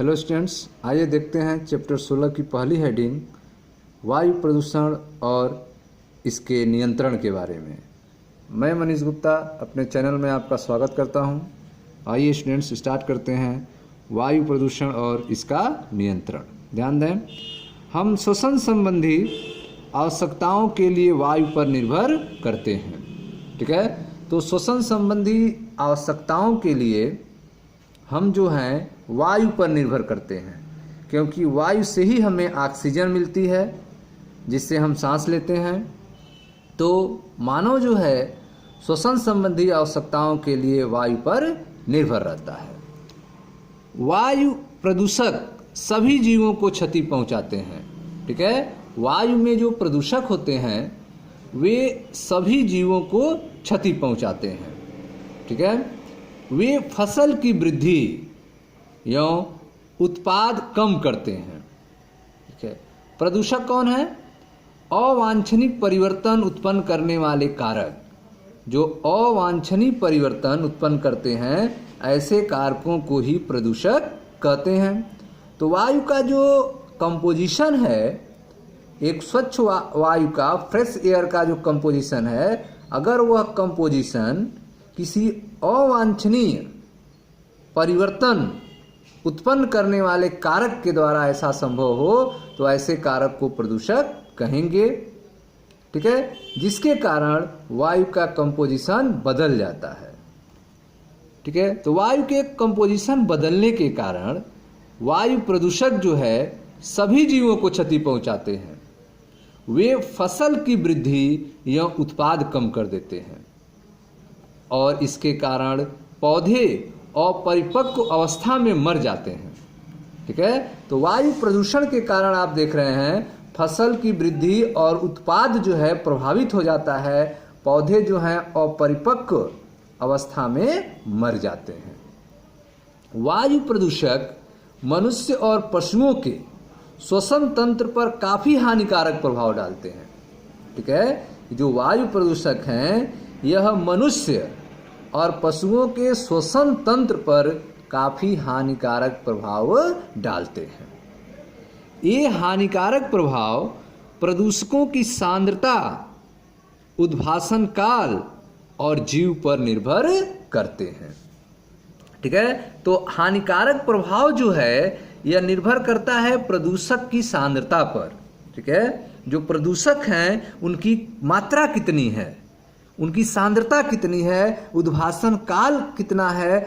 Hello students, आइए देखते हैं चैप्टर 16 की पहली हेडिंग वायु प्रदूषण और इसके नियंत्रण के बारे में। मैं मनीष गुप्ता अपने चैनल में आपका स्वागत करता हूं। आइए स्टूडेंट्स स्टार्ट करते हैं वायु प्रदूषण और इसका नियंत्रण। ध्यान दें, हम श्वसन संबंधी आवश्यकताओं के लिए वायु पर निर्भर करते हैं। ठीक है, तो श्वसन संबंधी आवश्यकताओं के लिए हम जो हैं वायु पर निर्भर करते हैं, क्योंकि वायु से ही हमें ऑक्सीजन मिलती है जिससे हम सांस लेते हैं। तो मानव जो है श्वसन संबंधी आवश्यकताओं के लिए वायु पर निर्भर रहता है। वायु प्रदूषक सभी जीवों को क्षति पहुंचाते हैं। ठीक है, वायु में जो प्रदूषक होते हैं वे सभी जीवों को क्षति पहुंचाते हैं। ठीक है, वे फसल की वृद्धि या उत्पाद कम करते हैं। ठीक है, प्रदूषक कौन है? अवांछनीय परिवर्तन उत्पन्न करने वाले कारक। जो अवांछनीय परिवर्तन उत्पन्न करते हैं ऐसे कारकों को ही प्रदूषक कहते हैं। तो वायु का जो कंपोजिशन है, एक स्वच्छ वायु का, फ्रेश एयर का जो कंपोजिशन है, अगर वह कंपोजिशन किसी अवांछनीय परिवर्तन उत्पन्न करने वाले कारक के द्वारा ऐसा संभव हो तो ऐसे कारक को प्रदूषक कहेंगे। ठीक है, जिसके कारण वायु का कंपोजिशन बदल जाता है। ठीक है, तो वायु के कंपोजिशन बदलने के कारण वायु प्रदूषक जो है सभी जीवों को क्षति पहुंचाते हैं। वे फसल की वृद्धि या उत्पाद कम कर देते हैं और इसके कारण पौधे अपरिपक्व अवस्था में मर जाते हैं। ठीक है, तो वायु प्रदूषण के कारण आप देख रहे हैं फसल की वृद्धि और उत्पाद जो है प्रभावित हो जाता है, पौधे जो हैं अपरिपक्व अवस्था में मर जाते हैं। वायु प्रदूषक मनुष्य और पशुओं के श्वसन तंत्र पर काफ़ी हानिकारक प्रभाव डालते हैं। ठीक है, जो वायु प्रदूषक हैं यह मनुष्य और पशुओं के श्वसन तंत्र पर काफ़ी हानिकारक प्रभाव डालते हैं। ये हानिकारक प्रभाव प्रदूषकों की सांद्रता, उद्भासन काल और जीव पर निर्भर करते हैं। ठीक है, तो हानिकारक प्रभाव जो है यह निर्भर करता है प्रदूषक की सांद्रता पर। ठीक है, जो प्रदूषक हैं उनकी मात्रा कितनी है, उनकी सांद्रता कितनी है, उद्भासन काल कितना है।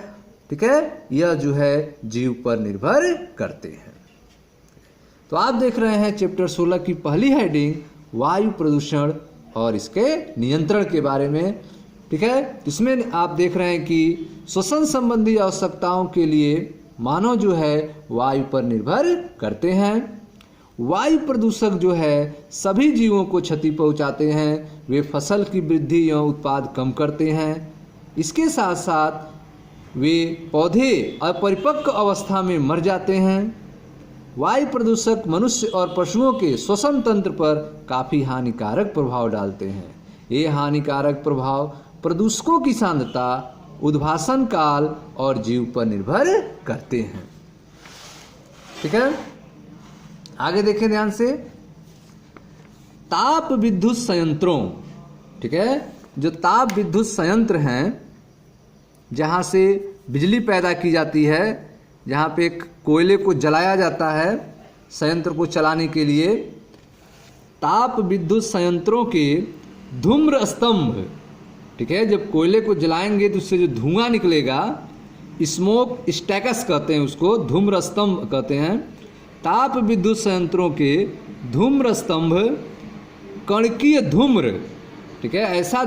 ठीक है, यह जो है जीव पर निर्भर करते हैं। तो आप देख रहे हैं चैप्टर 16 की पहली हेडिंग वायु प्रदूषण और इसके नियंत्रण के बारे में। ठीक है, इसमें आप देख रहे हैं कि श्वसन संबंधी आवश्यकताओं के लिए मानव जो है वायु पर निर्भर करते हैं। वायु प्रदूषक जो है सभी जीवों को क्षति पहुंचाते हैं। वे फसल की वृद्धि या उत्पाद कम करते हैं। इसके साथ साथ वे पौधे अपरिपक्व अवस्था में मर जाते हैं। वायु प्रदूषक मनुष्य और पशुओं के श्वसन तंत्र पर काफ़ी हानिकारक प्रभाव डालते हैं। ये हानिकारक प्रभाव प्रदूषकों की सांद्रता, उद्भासन काल और जीव पर निर्भर करते हैं। ठीक है, आगे देखें ध्यान से। ताप विद्युत संयंत्रों। ठीक है, जो ताप विद्युत संयंत्र हैं जहां से बिजली पैदा की जाती है, जहां पे कोयले को जलाया जाता है संयंत्र को चलाने के लिए, ताप विद्युत संयंत्रों के धूम्र स्तंभ। ठीक है, जब कोयले को जलाएंगे तो उससे जो धुआं निकलेगा, स्मोक स्टैकस कहते हैं उसको, धूम्र स्तंभ कहते हैं। ताप विद्युत संयंत्रों के धूम्र स्तंभ कणकीय धूम्र। ठीक है, ऐसा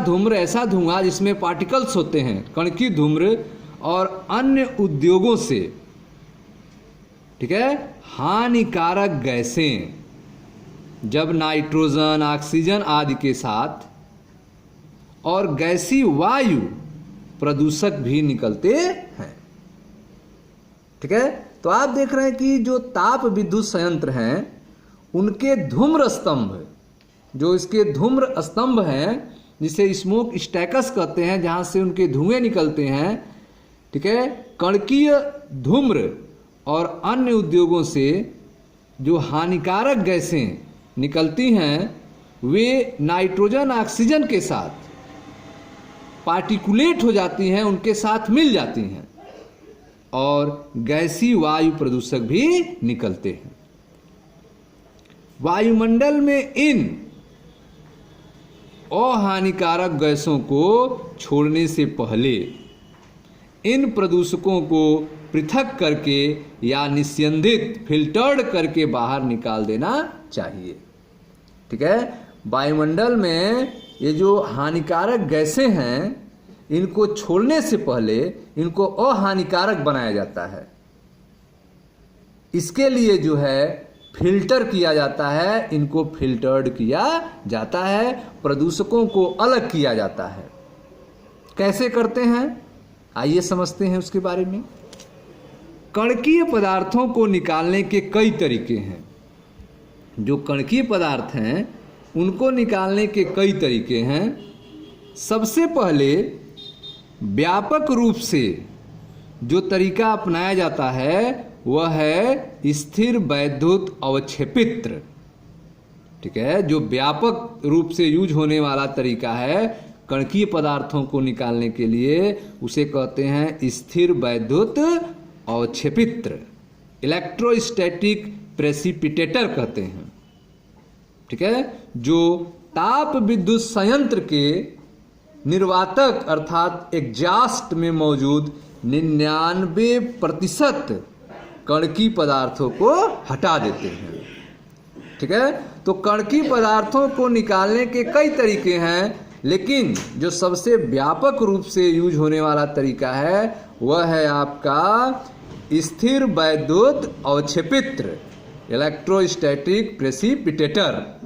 धुआं जिसमें पार्टिकल्स होते हैं, कणकीय धूम्र और अन्य उद्योगों से, ठीक है, हानिकारक गैसें, जब नाइट्रोजन, ऑक्सीजन आदि के साथ और गैसीय वायु प्रदूषक भी निकलते हैं। ठीक है, तो आप देख रहे हैं कि जो ताप विद्युत संयंत्र हैं उनके धूम्र स्तंभ, जो इसके धूम्र स्तंभ हैं जिसे स्मोक स्टैकस कहते हैं, जहां से उनके धुएं निकलते हैं। ठीक है, कणकीय धूम्र और अन्य उद्योगों से जो हानिकारक गैसें निकलती हैं वे नाइट्रोजन ऑक्सीजन के साथ पार्टिकुलेट हो जाती हैं, उनके साथ मिल जाती हैं और गैसीय वायु प्रदूषक भी निकलते हैं। वायुमंडल में इन अहानिकारक गैसों को छोड़ने से पहले इन प्रदूषकों को पृथक करके या निस्यंदित फिल्टर्ड करके बाहर निकाल देना चाहिए। ठीक है, वायुमंडल में ये जो हानिकारक गैसें हैं इनको छोड़ने से पहले इनको अहानिकारक बनाया जाता है। इसके लिए जो है फिल्टर किया जाता है, इनको फिल्टर्ड किया जाता है, प्रदूषकों को अलग किया जाता है। कैसे करते हैं आइए समझते हैं उसके बारे में। कणकीय पदार्थों को निकालने के कई तरीके हैं। जो कणकीय पदार्थ हैं उनको निकालने के कई तरीके हैं। सबसे पहले व्यापक रूप से जो तरीका अपनाया जाता है वह है स्थिर वैद्युत अवक्षेपित्र। ठीक है, जो व्यापक रूप से यूज होने वाला तरीका है कणकीय पदार्थों को निकालने के लिए उसे कहते हैं स्थिर वैद्युत अवक्षेपित्र, इलेक्ट्रोस्टैटिक प्रेसिपिटेटर कहते हैं। ठीक है, जो ताप विद्युत संयंत्र के निर्वातक अर्थात एग्जास्ट में मौजूद 99% कणकीय पदार्थों को हटा देते हैं। ठीक है, तो कणकीय पदार्थों को निकालने के कई तरीके हैं, लेकिन जो सबसे व्यापक रूप से यूज होने वाला तरीका है वह है आपका स्थिर वैद्युत अवक्षेपित्र, इलेक्ट्रोस्टैटिक प्रेसिपिटेटर।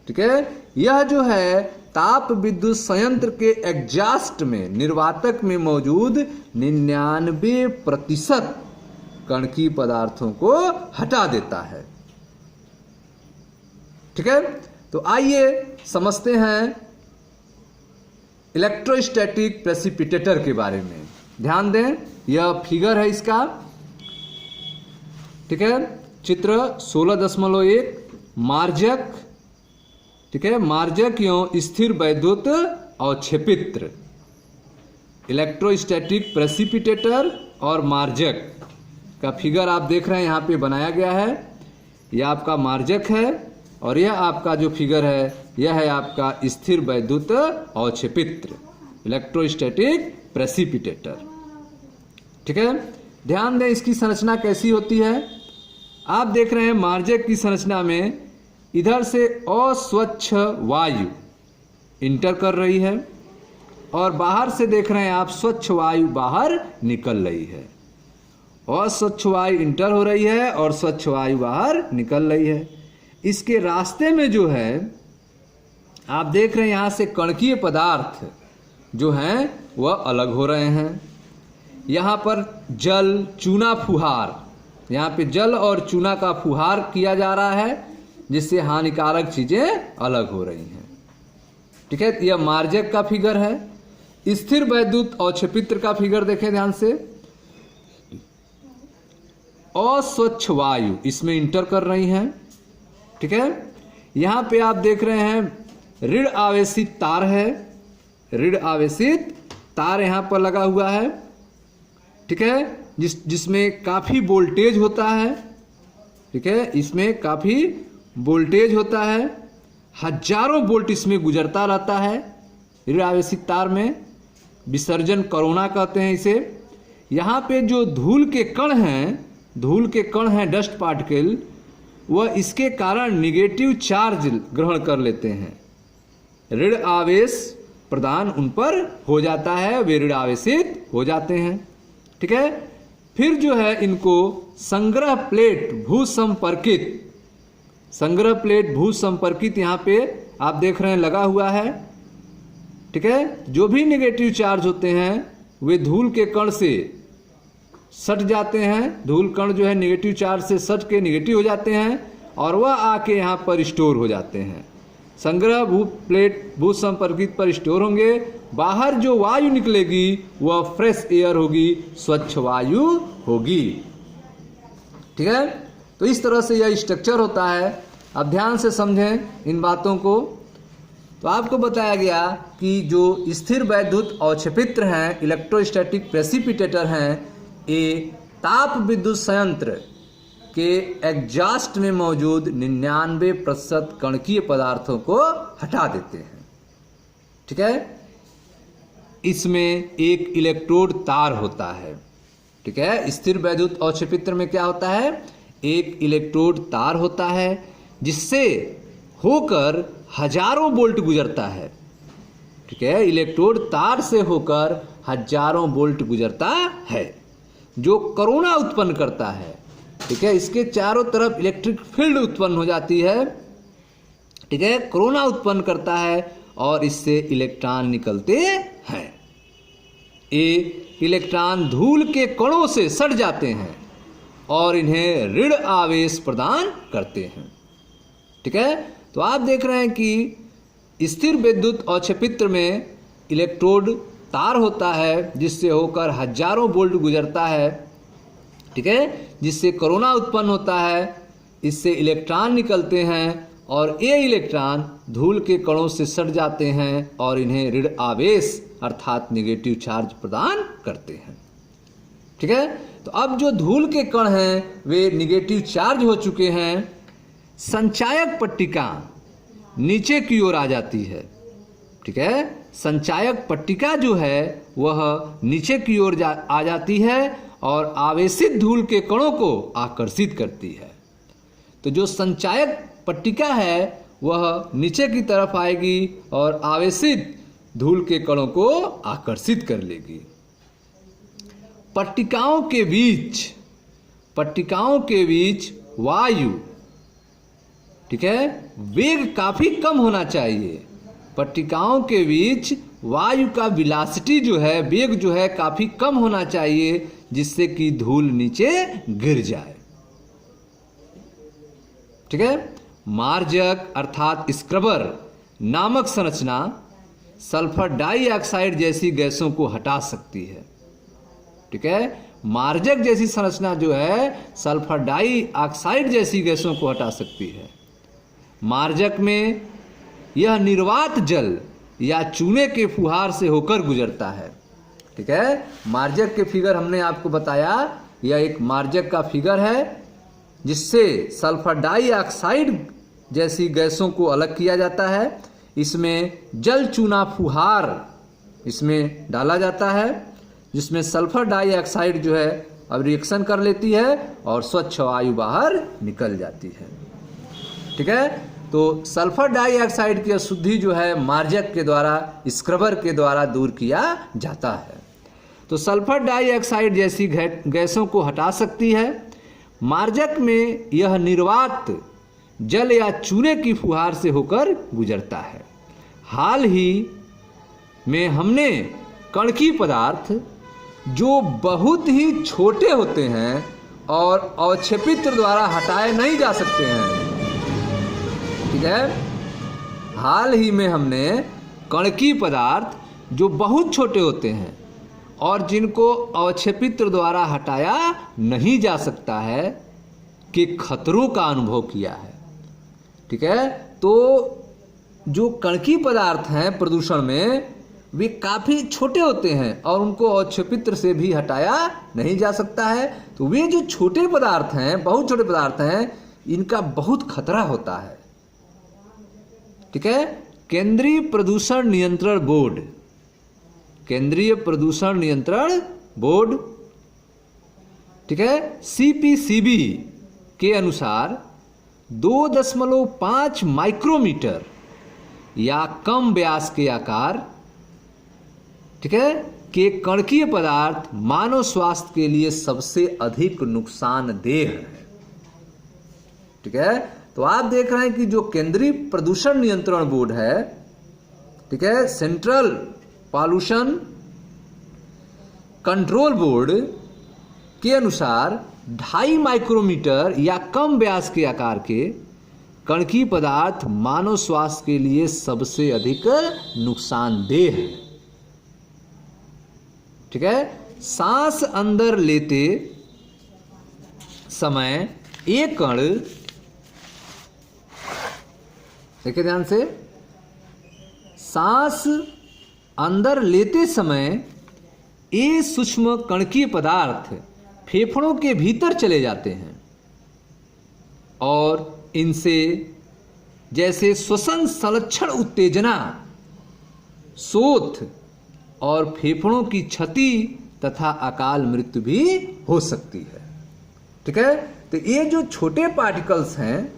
ठीक है, यह जो है ताप विद्युत संयंत्र के एग्जास्ट में निर्वातक में मौजूद 99% कणकीय पदार्थों को हटा देता है। ठीक है, तो आइए समझते हैं इलेक्ट्रोस्टैटिक प्रेसिपिटेटर के बारे में। ध्यान दें, यह फिगर है इसका। ठीक है, चित्र 16.1 मार्जक। ठीक है, मार्जक एवं स्थिर वैद्युत अवक्षेपित्र, इलेक्ट्रोस्टैटिक प्रेसिपिटेटर और मार्जक का फिगर आप देख रहे हैं यहाँ पे बनाया गया है। यह आपका मार्जक है और यह आपका जो फिगर है यह है आपका स्थिर वैद्युत अवक्षेपित्र, इलेक्ट्रोस्टैटिक प्रेसिपिटेटर। ठीक है, ध्यान दें इसकी संरचना कैसी होती है। आप देख रहे हैं मार्जक की संरचना में इधर से अस्वच्छ वायु इंटर कर रही है और बाहर से देख रहे हैं आप स्वच्छ वायु बाहर निकल रही है। अस्वच्छ वायु इंटर हो रही है और स्वच्छ वायु बाहर निकल रही है। इसके रास्ते में जो है आप देख रहे हैं यहाँ से कणकीय पदार्थ जो हैं वह अलग हो रहे हैं। यहाँ पर जल चूना फुहार, यहाँ पे जल और चूना का फुहार किया जा रहा है जिससे हानिकारक चीजें अलग हो रही हैं। ठीक है, यह मार्जक का फिगर है। स्थिर वैद्युत अवक्षेपित्र का फिगर देखें ध्यान से। अस्वच्छ वायु इसमें इंटर कर रही हैं। ठीक है, यहाँ पे आप देख रहे हैं ऋण आवेशित तार है, ऋण आवेशित तार यहाँ पर लगा हुआ है। ठीक है, जिसमें काफ़ी वोल्टेज होता है। ठीक है, इसमें काफ़ी वोल्टेज होता है, हजारों वोल्ट इसमें गुजरता रहता है। ऋण आवेशित तार में विसर्जन कोरोना कहते हैं इसे। यहाँ पे जो धूल के कण हैं डस्ट पार्टिकल, वह इसके कारण निगेटिव चार्ज ग्रहण कर लेते हैं। ऋण आवेश प्रदान उन पर हो जाता है, वे ऋण आवेशित हो जाते हैं। ठीक है, फिर जो है इनको संग्रह प्लेट भू संपर्कित यहाँ पे आप देख रहे हैं लगा हुआ है। ठीक है, जो भी नेगेटिव चार्ज होते हैं वे धूल के कण से सट जाते हैं। धूल कण जो है नेगेटिव चार्ज से सट के नेगेटिव हो जाते हैं और वह आके यहाँ पर स्टोर हो जाते हैं। संग्रह भू संपर्कित पर स्टोर होंगे। बाहर जो वायु निकलेगी वह फ्रेश एयर होगी, स्वच्छ वायु होगी। ठीक है। तो इस तरह से यह स्ट्रक्चर होता है। अब ध्यान से समझें इन बातों को। तो आपको बताया गया कि जो स्थिर वैद्युत अवक्षेपित्र हैं, इलेक्ट्रोस्टैटिक प्रेसिपिटेटर हैं, ये ताप विद्युत संयंत्र के एग्जॉस्ट में मौजूद 99% कणकीय पदार्थों को हटा देते हैं। ठीक है। इसमें एक इलेक्ट्रोड तार होता है। ठीक है। स्थिर वैद्युत अवक्षेपित्र में क्या होता है, एक इलेक्ट्रोड तार होता है जिससे होकर हजारों वोल्ट गुजरता है। ठीक है। इलेक्ट्रोड तार से होकर हजारों वोल्ट गुजरता है जो कोरोना उत्पन्न करता है। ठीक है। इसके चारों तरफ इलेक्ट्रिक फील्ड उत्पन्न हो जाती है। ठीक है। कोरोना उत्पन्न करता है और इससे इलेक्ट्रॉन निकलते हैं। ये इलेक्ट्रॉन धूल के कणों से सट जाते हैं और इन्हें ऋण आवेश प्रदान करते हैं। ठीक है। तो आप देख रहे हैं कि स्थिर विद्युत अवक्षेपित्र में इलेक्ट्रोड तार होता है जिससे होकर हजारों वोल्ट गुजरता है। ठीक है। जिससे कोरोना उत्पन्न होता है, इससे इलेक्ट्रॉन निकलते हैं और ये इलेक्ट्रॉन धूल के कणों से सट जाते हैं और इन्हें ऋण आवेश अर्थात नेगेटिव चार्ज प्रदान करते हैं। ठीक है। तो अब जो धूल के कण हैं वे नेगेटिव चार्ज हो चुके हैं। संचायक पट्टिका नीचे की ओर आ जाती है। ठीक है। संचायक पट्टिका जो है वह नीचे की ओर आ जाती है और आवेशित धूल के कणों को आकर्षित करती है। तो जो संचायक पट्टिका है वह नीचे की तरफ आएगी और आवेशित धूल के कणों को आकर्षित कर लेगी। पट्टिकाओं के बीच वायु, ठीक है, वेग काफी कम होना चाहिए। पट्टिकाओं के बीच वायु का वेलोसिटी जो है, वेग जो है काफी कम होना चाहिए जिससे कि धूल नीचे गिर जाए। ठीक है। मार्जक अर्थात स्क्रबर नामक संरचना सल्फर डाइऑक्साइड जैसी गैसों को हटा सकती है। ठीक है। मार्जक जैसी संरचना जो है सल्फर डाइऑक्साइड जैसी गैसों को हटा सकती है। मार्जक में यह निर्वात जल या चूने के फुहार से होकर गुजरता है। ठीक है। मार्जक के फिगर हमने आपको बताया, यह एक मार्जक का फिगर है जिससे सल्फर डाइऑक्साइड जैसी गैसों को अलग किया जाता है। इसमें जल चूना फुहार इसमें डाला जाता है जिसमें सल्फर डाइऑक्साइड जो है अब रिएक्शन कर लेती है और स्वच्छ वायु बाहर निकल जाती है। ठीक है। तो सल्फर डाइऑक्साइड की अशुद्धि जो है मार्जक के द्वारा, स्क्रबर के द्वारा दूर किया जाता है। तो सल्फर डाइऑक्साइड जैसी गैसों को हटा सकती है। मार्जक में यह निर्वात जल या चूने की फुहार से होकर गुजरता है। हाल ही में हमने कणकीय पदार्थ जो बहुत ही छोटे होते हैं और अवक्षेपित्र द्वारा हटाए नहीं जा सकते हैं। ठीक है। हाल ही में हमने कणकीय पदार्थ जो बहुत छोटे होते हैं और जिनको अवक्षेपित्र द्वारा हटाया नहीं जा सकता है के खतरों का अनुभव किया है। ठीक है। तो जो कणकीय पदार्थ हैं प्रदूषण में वे काफ़ी छोटे होते हैं और उनको अवक्षेपित्र से भी हटाया नहीं जा सकता है। तो वे जो छोटे पदार्थ हैं, बहुत छोटे पदार्थ हैं, इनका बहुत खतरा होता है। ठीक है। केंद्रीय प्रदूषण नियंत्रण बोर्ड, केंद्रीय प्रदूषण नियंत्रण बोर्ड, ठीक है, CPCB के अनुसार 2.5 माइक्रोमीटर या कम व्यास के आकार, ठीक है, के कणकीय पदार्थ मानव स्वास्थ्य के लिए सबसे अधिक नुकसानदेह है। ठीक है। तो आप देख रहे हैं कि जो केंद्रीय प्रदूषण नियंत्रण बोर्ड है, ठीक है, सेंट्रल पॉल्यूशन कंट्रोल बोर्ड के अनुसार 2.5 माइक्रोमीटर या कम व्यास के आकार के कणकीय पदार्थ मानव स्वास्थ्य के लिए सबसे अधिक नुकसानदेह है। ठीक है। सांस समय एक कण, देखिए ध्यान से, सांस अंदर लेते समय ये सूक्ष्म कणकीय पदार्थ फेफड़ों के भीतर चले जाते हैं और इनसे जैसे श्वसन संरक्षण उत्तेजना, शोथ और फेफड़ों की क्षति तथा अकाल मृत्यु भी हो सकती है। ठीक है, तो ये जो छोटे पार्टिकल्स हैं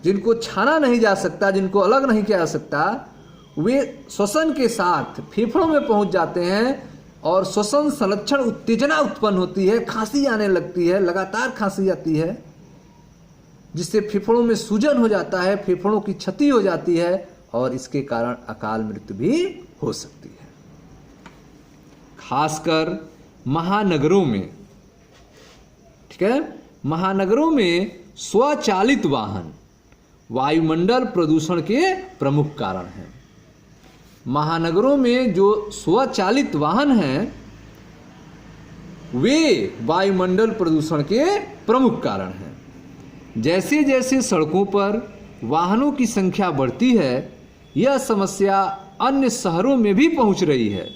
जिनको छाना नहीं जा सकता, जिनको अलग नहीं किया जा सकता, वे श्वसन के साथ फेफड़ों में पहुंच जाते हैं और श्वसन संरक्षण उत्तेजना उत्पन्न होती है, खांसी आने लगती है, लगातार खांसी आती है, जिससे फेफड़ों में सूजन हो जाता है, फेफड़ों की क्षति हो जाती है और इसके कारण अकाल मृत्यु भी हो सकती है। खासकर महानगरों में, ठीक है, महानगरों में स्वचालित वाहन वायुमंडल प्रदूषण के प्रमुख कारण हैं। महानगरों में जो स्वचालित वाहन हैं वे वायुमंडल प्रदूषण के प्रमुख कारण हैं। जैसे जैसे सड़कों पर वाहनों की संख्या बढ़ती है, यह समस्या अन्य शहरों में भी पहुंच रही है।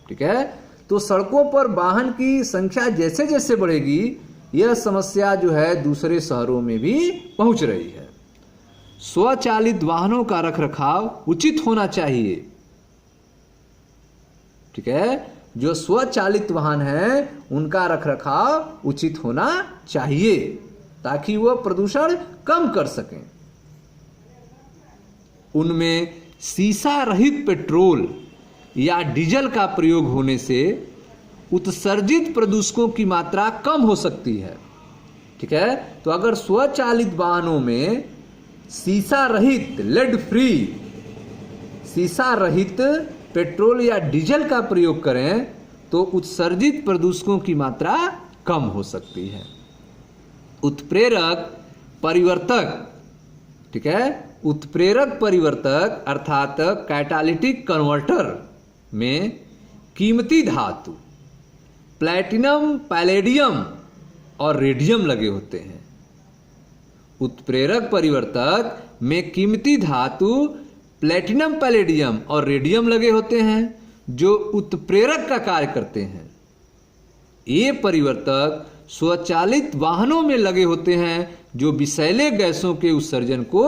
ठीक है, तो सड़कों पर वाहन की संख्या जैसे जैसे बढ़ेगी, यह समस्या जो है दूसरे शहरों में भी पहुंच रही है। स्वचालित वाहनों का रखरखाव उचित होना चाहिए। ठीक है, जो स्वचालित वाहन है उनका रखरखाव उचित होना चाहिए ताकि वह प्रदूषण कम कर सकें। उनमें सीसा रहित पेट्रोल या डीजल का प्रयोग होने से उत्सर्जित प्रदूषकों की मात्रा कम हो सकती है। ठीक है, तो अगर स्वचालित वाहनों में सीसा रहित, लेड फ्री, सीसा रहित पेट्रोल या डीजल का प्रयोग करें तो उत्सर्जित प्रदूषकों की मात्रा कम हो सकती है। उत्प्रेरक परिवर्तक, ठीक है, उत्प्रेरक परिवर्तक अर्थात कैटालिटिक कन्वर्टर में कीमती धातु प्लैटिनम, पैलेडियम और रेडियम लगे होते हैं। उत्प्रेरक परिवर्तक में कीमती धातु प्लैटिनम, पैलेडियम और रेडियम लगे होते हैं जो उत्प्रेरक का कार्य करते हैं। ये परिवर्तक स्वचालित वाहनों में लगे होते हैं जो विषैले गैसों के उत्सर्जन को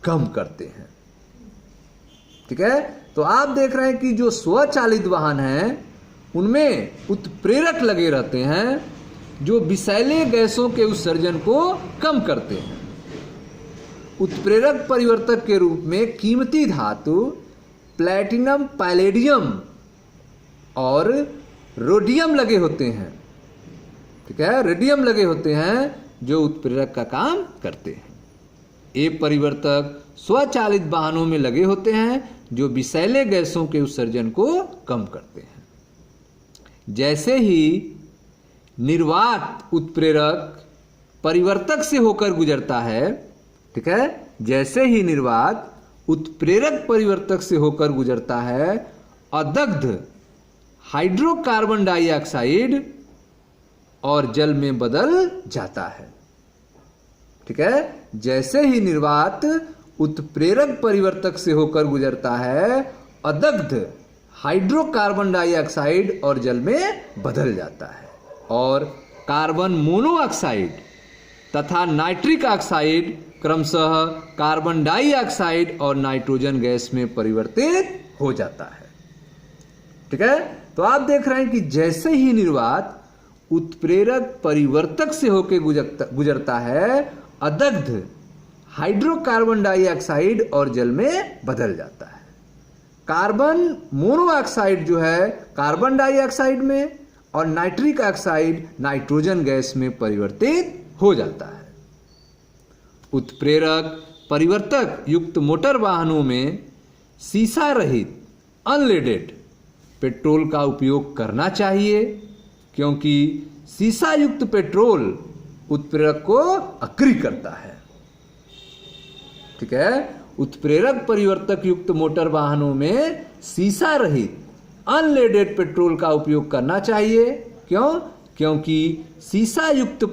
कम करते हैं। ठीक है, तो आप देख रहे हैं कि जो स्वचालित वाहन हैं उनमें उत्प्रेरक लगे रहते हैं जो विषैले गैसों के उत्सर्जन को कम करते हैं। उत्प्रेरक परिवर्तक के रूप में कीमती धातु प्लैटिनम, पैलेडियम और रोडियम लगे होते हैं। ठीक है, रेडियम लगे होते हैं जो उत्प्रेरक का काम करते हैं। ये परिवर्तक स्वचालित वाहनों में लगे होते हैं जो विषैले गैसों के उत्सर्जन को कम करते हैं। जैसे ही निर्वात उत्प्रेरक परिवर्तक से होकर गुजरता है, ठीक है, जैसे ही निर्वात उत्प्रेरक परिवर्तक से होकर गुजरता है, अदग्ध हाइड्रोकार्बन डाइऑक्साइड और जल में बदल जाता है। ठीक है, जैसे ही निर्वात उत्प्रेरक परिवर्तक से होकर गुजरता है, अदग्ध हाइड्रोकार्बन डाइऑक्साइड और जल में बदल जाता है और कार्बन मोनोऑक्साइड तथा नाइट्रिक ऑक्साइड क्रमशः कार्बन डाइऑक्साइड और नाइट्रोजन गैस में परिवर्तित हो जाता है। ठीक है, तो आप देख रहे हैं कि जैसे ही निर्वात उत्प्रेरक परिवर्तक से होकर गुजरता है, अदग्ध हाइड्रोकार्बन डाइऑक्साइड और जल में बदल जाता है। कार्बन मोनोऑक्साइड जो है कार्बन डाइऑक्साइड में और नाइट्रिक ऑक्साइड नाइट्रोजन गैस में परिवर्तित हो जाता है। उत्प्रेरक परिवर्तक युक्त मोटर वाहनों में सीसा रहित अनलेडेड पेट्रोल का उपयोग करना चाहिए क्योंकि सीसा युक्त पेट्रोल उत्प्रेरक को अक्रिय करता है। ठीक है, उत्प्रेरक परिवर्तक युक्त मोटर वाहनों में सीसा रहित अनलेडेड पेट्रोल का उपयोग करना चाहिए। क्यों? क्योंकि शीशा युक्त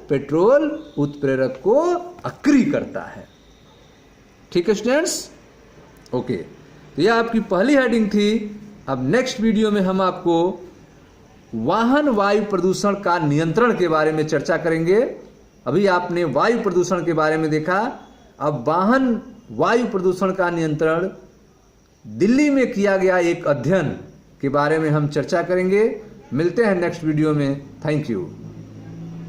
पेट्रोल उत्प्रेरक को अक्रिय करता है। ठीक है स्टूडेंट्स, ओके, तो यह आपकी पहली हेडिंग थी। अब नेक्स्ट वीडियो में हम आपको वाहन वायु प्रदूषण का नियंत्रण के बारे में चर्चा करेंगे। अभी आपने वायु प्रदूषण के बारे में देखा, अब वाहन वायु प्रदूषण का नियंत्रण दिल्ली में किया गया एक अध्ययन के बारे में हम चर्चा करेंगे। मिलते हैं नेक्स्ट वीडियो में। Thank you.